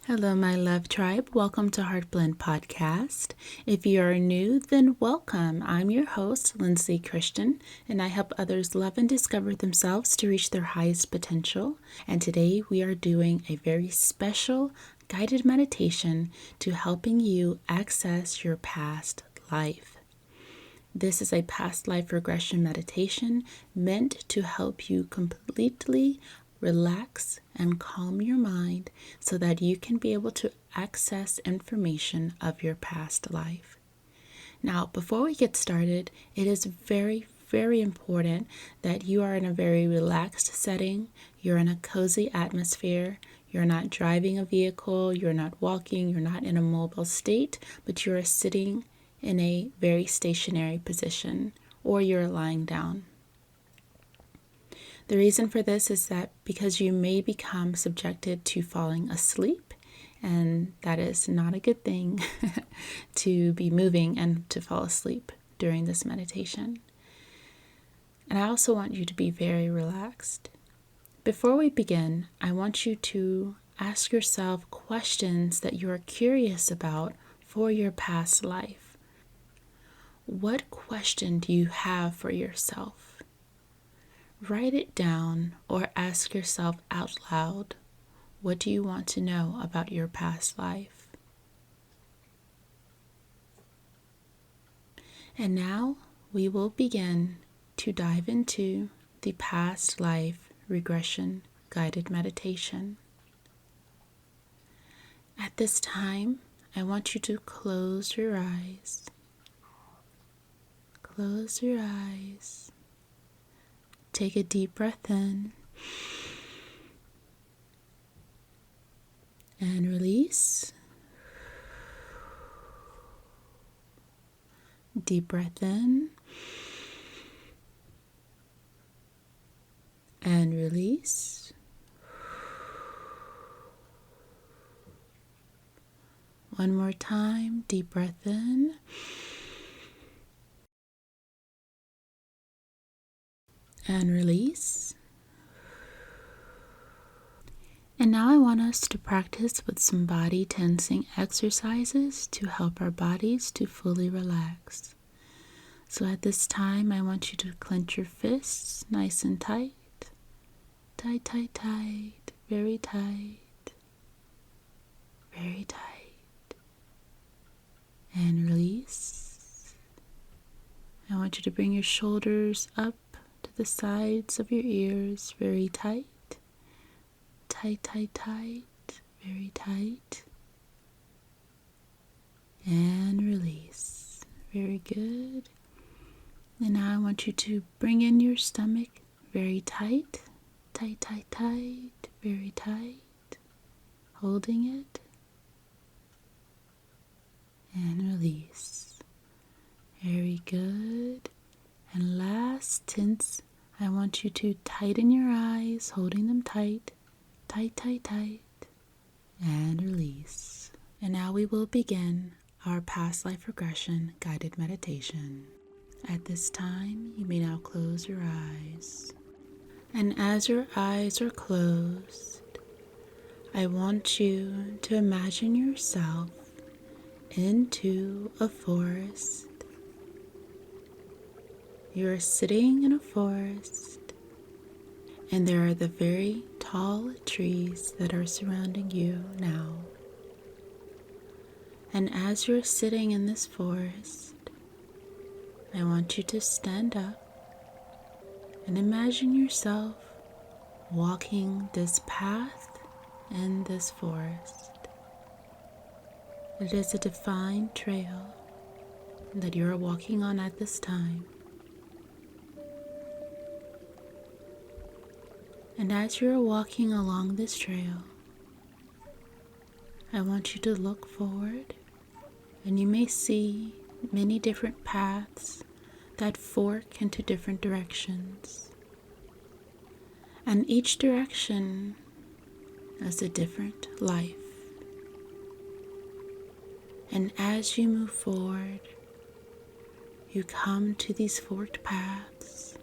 Hello, my love tribe. Welcome to Heartblend Podcast. If you are new, then welcome. I'm your host, Lindsay Christian, and I help others love and discover themselves to reach their highest potential. And today we are doing a very special guided meditation to helping you access your past life. This is a past life regression meditation meant to help you completely relax and calm your mind so that you can be able to access information of your past life. Now, before we get started, it is very important that you are in a very relaxed setting. You're in a cozy atmosphere. You're not driving a vehicle. You're not walking. You're not in a mobile state, but you are sitting in a very stationary position, or you're lying down. The reason for this is that because you may become subjected to falling asleep, and that is not a good thing to be moving and to fall asleep during this meditation. And I also want you to be very relaxed. Before we begin, I want you to ask yourself questions that you are curious about for your past life. What question do you have for yourself? Write it down or ask yourself out loud, what do you want to know about your past life? And now we will begin to dive into the past life regression guided meditation. At this time, I want you to close your eyes. Close your eyes. Take a deep breath in and release. Deep breath in and release. One more time, deep breath in. And release. And now I want us to practice with some body tensing exercises to help our bodies to fully relax. So at this time, I want you to clench your fists nice and tight. Tight, tight, tight. Very tight. Very tight. And release. I want you to bring your shoulders up to the sides of your ears, very tight. Tight, tight, tight, very tight. And release. Very good. And now I want you to bring in your stomach, very tight. Tight, tight, tight, very tight. Holding it. And release. Very good. And last, tense, I want you to tighten your eyes, holding them tight, tight, tight, tight, and release. And now we will begin our past life regression guided meditation. At this time, you may now close your eyes. And as your eyes are closed, I want you to imagine yourself into a forest. You're sitting in a forest, and there are the very tall trees that are surrounding you now. And as you're sitting in this forest, I want you to stand up and imagine yourself walking this path in this forest. It is a defined trail that you're walking on at this time. And as you're walking along this trail, I want you to look forward, and you may see many different paths that fork into different directions. And each direction is a different life. And as you move forward, you come to these forked paths,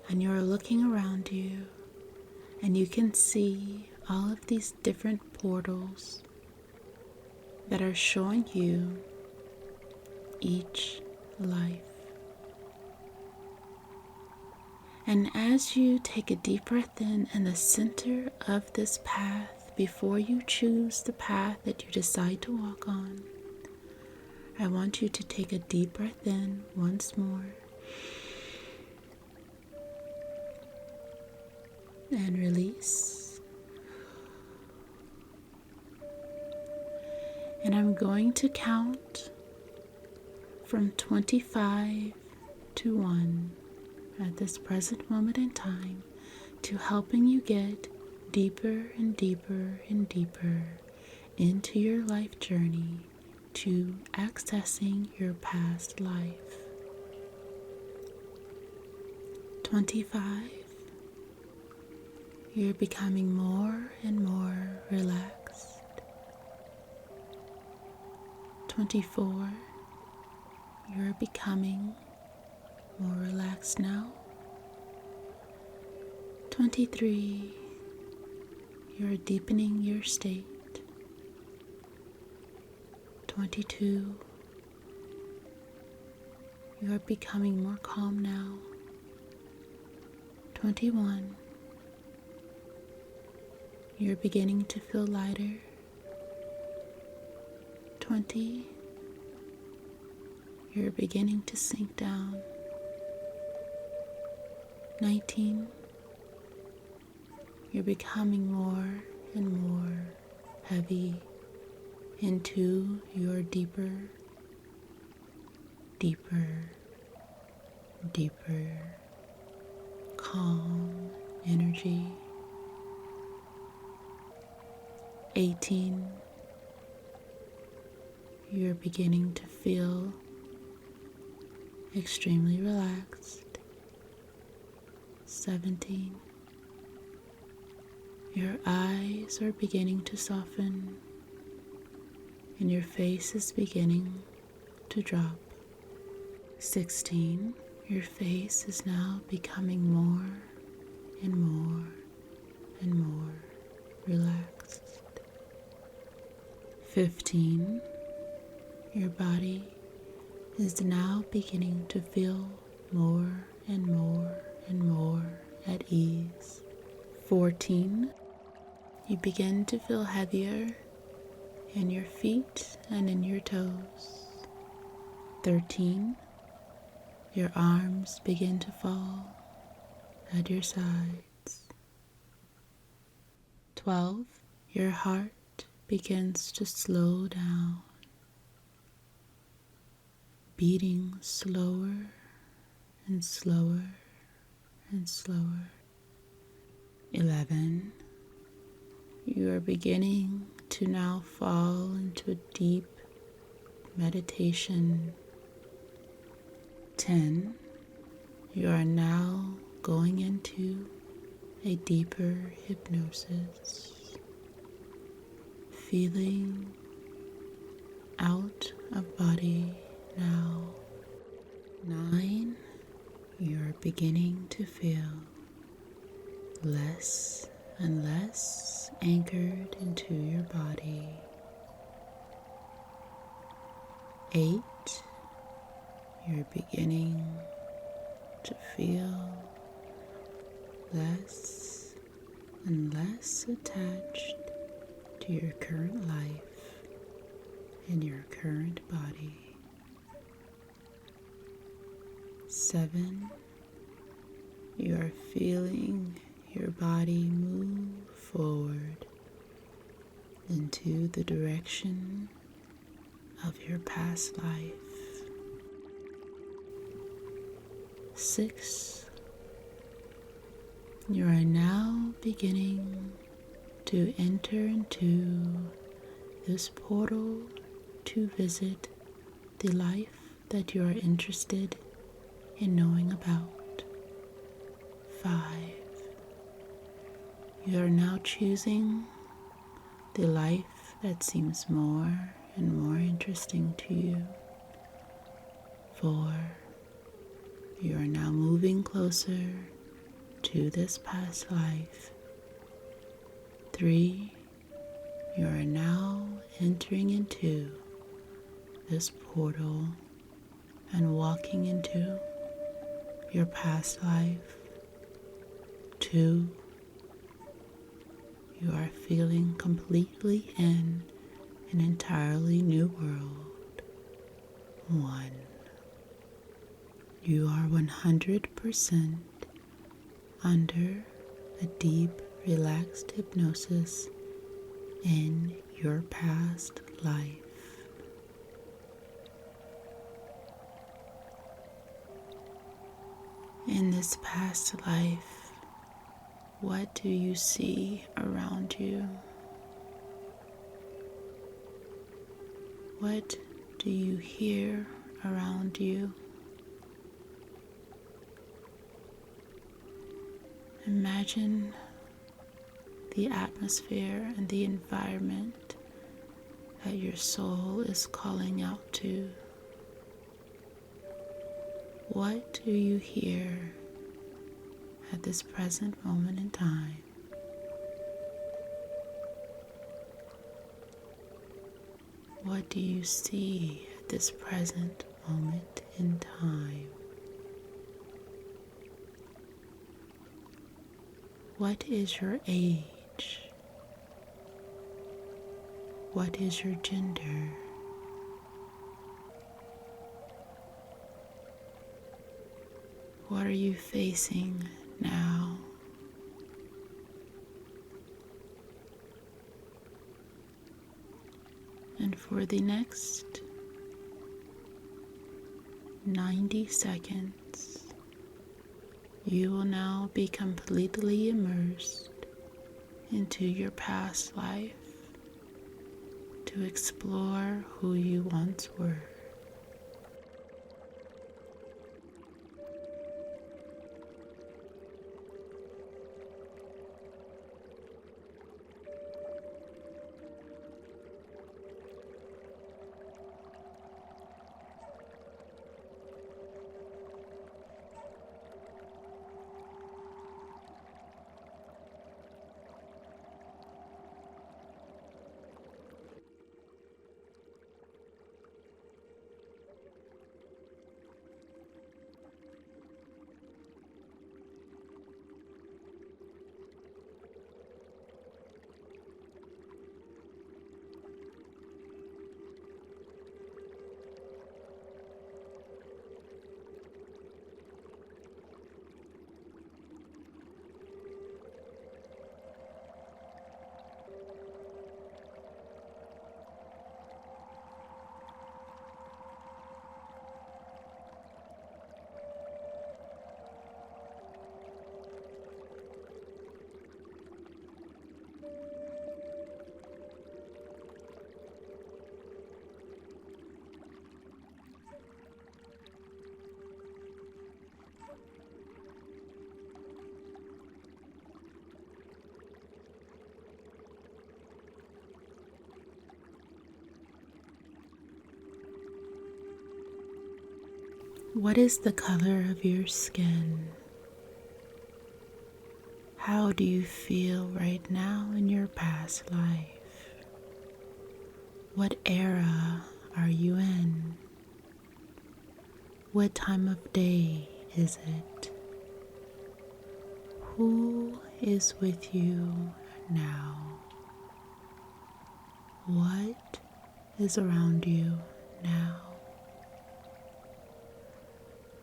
and you're looking around you, and you can see all of these different portals that are showing you each life. And as you take a deep breath in the center of this path, before you choose the path that you decide to walk on, I want you to take a deep breath in once more and release. And I'm going to count from 25 to 1 at this present moment in time to helping you get deeper and deeper and deeper into your life journey to accessing your past life. 25. You're becoming more and more relaxed. 24. You're becoming more relaxed now. 23. You're deepening your state. 22. You are becoming more calm now. 21. You're beginning to feel lighter. 20. You're beginning to sink down. 19. You're becoming more and more heavy into your deeper, deeper, deeper, calm energy. 18. You're beginning to feel extremely relaxed. 17. Your eyes are beginning to soften and your face is beginning to drop. 16. Your face is now becoming more and more and more relaxed. 15. Your body is now beginning to feel more and more and more at ease. 14. You begin to feel heavier in your feet and in your toes. 13. Your arms begin to fall at your sides. 12. Your heart begins to slow down, beating slower and slower and slower. 11. You are beginning to now fall into a deep meditation. 10. You are now going into a deeper hypnosis, feeling out of body now. 9. You're beginning to feel less and less anchored into your body. 8. You're beginning to feel less and less attached to your current life and your current body. 7. You are feeling your body move forward into the direction of your past life. 6. You are now beginning to enter into this portal to visit the life that you are interested in knowing about. 5. You are now choosing the life that seems more and more interesting to you. 4. You are now moving closer to this past life. 3, you are now entering into this portal and walking into your past life. 2, you are feeling completely in an entirely new world. 1, you are 100% under a deep, relaxed hypnosis in your past life. In this past life, what do you see around you? What do you hear around you? Imagine the atmosphere and the environment that your soul is calling out to. What do you hear at this present moment in time? What do you see at this present moment in time? What is your age? What is your gender? What are you facing now? And for the next 90 seconds, you will now be completely immersed into your past life to explore who you once were. What is the color of your skin? How do you feel right now in your past life? What era are you in? What time of day is it? Who is with you now? What is around you now?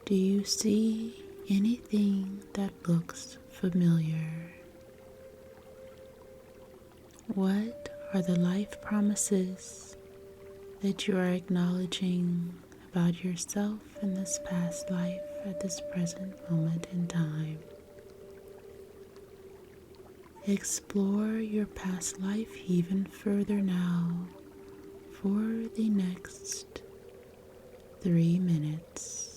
Do you see anything that looks familiar? What are the life promises that you are acknowledging about yourself in this past life at this present moment in time? Explore your past life even further now for the next 3 minutes.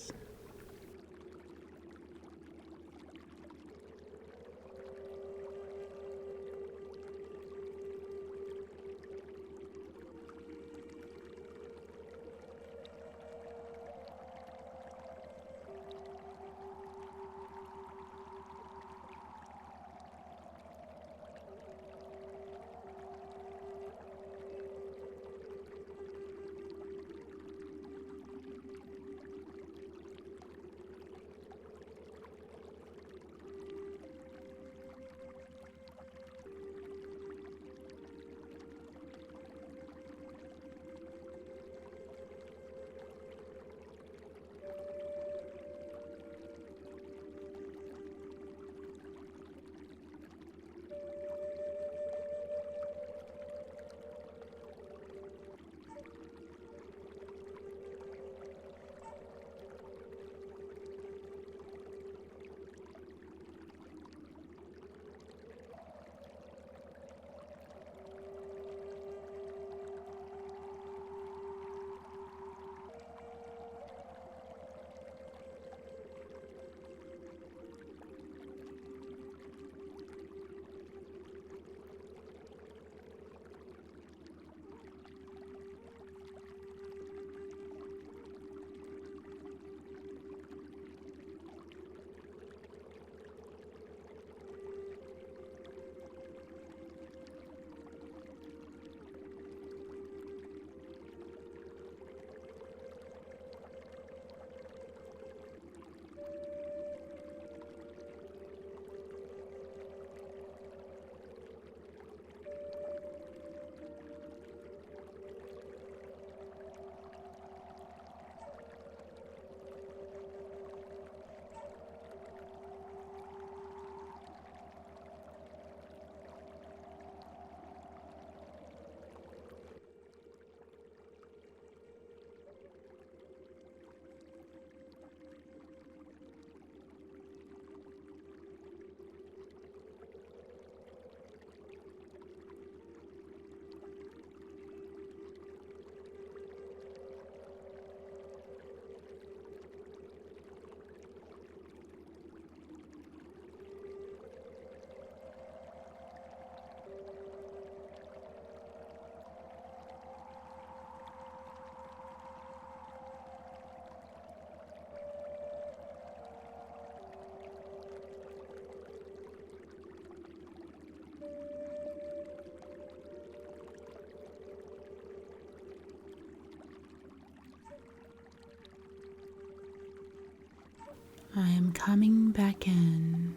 I am coming back in.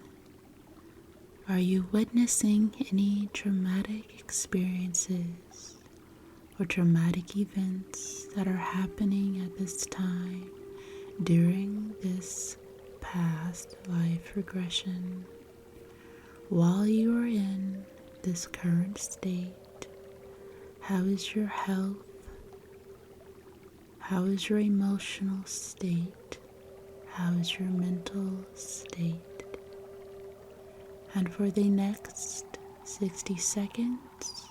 Are you witnessing any traumatic experiences or traumatic events that are happening at this time during this past life regression? While you are in this current state, how is your health? How is your emotional state? How is your mental state? And for the next 60 seconds,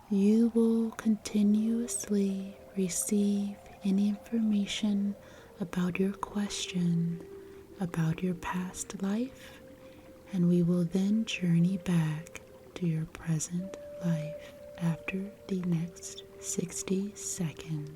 you will continuously receive any information about your question, about your past life, and we will then journey back to your present life after the next 60 seconds.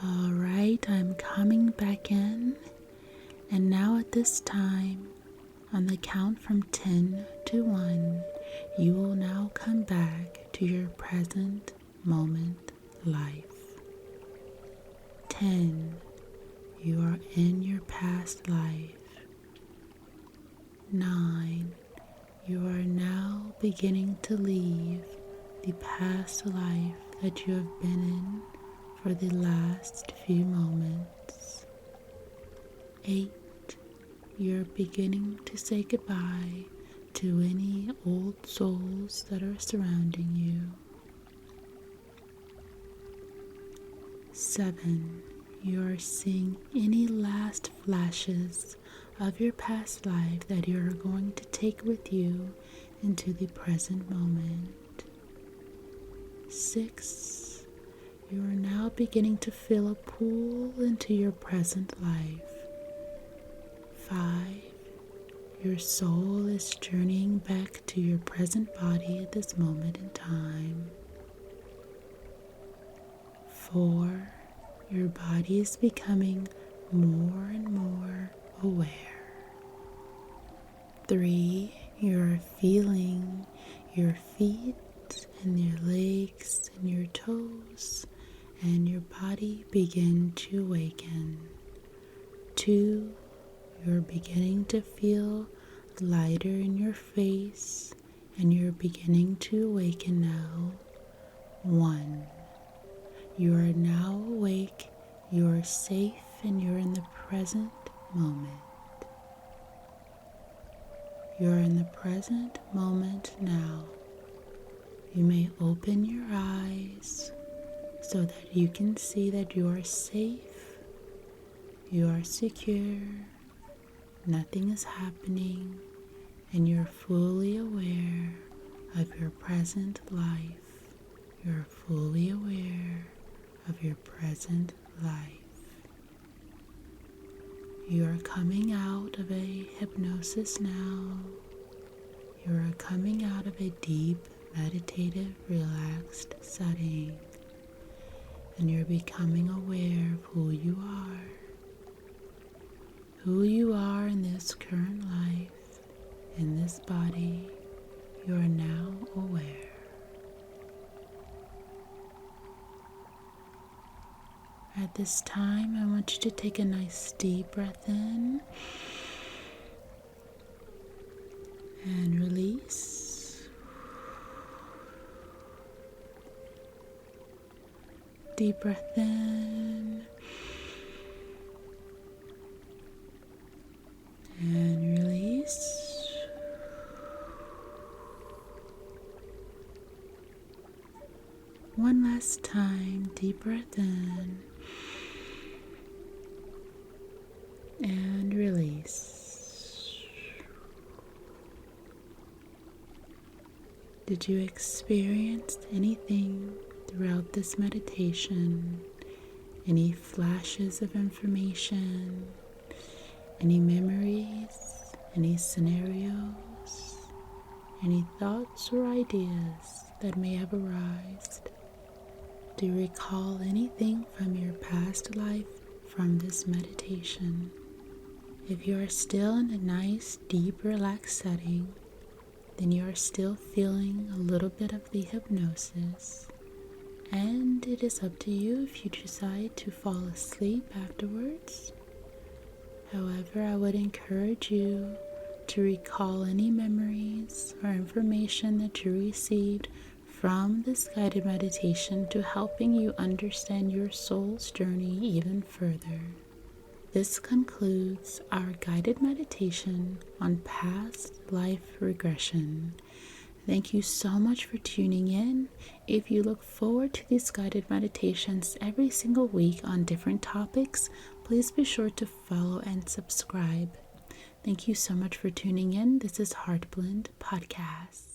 All right, I'm coming back in, and now at this time, on the count from 10 to 1, you will now come back to your present moment life. 10, you are in your past life. 9, you are now beginning to leave the past life that you have been in for the last few moments. 8, you're beginning to say goodbye to any old souls that are surrounding you. 7, you are seeing any last flashes of your past life that you are going to take with you into the present moment. 6, you are now beginning to feel a pull into your present life. 5, your soul is journeying back to your present body at this moment in time. 4, your body is becoming more and more aware. 3, you're feeling your feet and your legs and your toes and your body begin to awaken. 2, you're beginning to feel lighter in your face and you're beginning to awaken now. 1, you are now awake, you are safe, and you're in the present moment. You're in the present moment now. You may open your eyes so that you can see that you are safe, you are secure, nothing is happening, and you're fully aware of your present life. You're fully aware of your present life. You are coming out of a hypnosis now. You are coming out of a deep, meditative, relaxed setting. And you're becoming aware of who you are. Who you are in this current life, in this body, you are now aware. At this time, I want you to take a nice deep breath in and release. Deep breath in and release. One last time, deep breath in and release. Did you experience anything throughout this meditation? Any flashes of information? Any memories? Any scenarios? Any thoughts or ideas that may have arisen? Do you recall anything from your past life from this meditation? If you are still in a nice, deep, relaxed setting, then you are still feeling a little bit of the hypnosis, and it is up to you if you decide to fall asleep afterwards. However, I would encourage you to recall any memories or information that you received from this guided meditation to helping you understand your soul's journey even further. This concludes our guided meditation on past life regression. Thank you so much for tuning in. If you look forward to these guided meditations every single week on different topics, please be sure to follow and subscribe. Thank you so much for tuning in. This is Heartblend Podcast.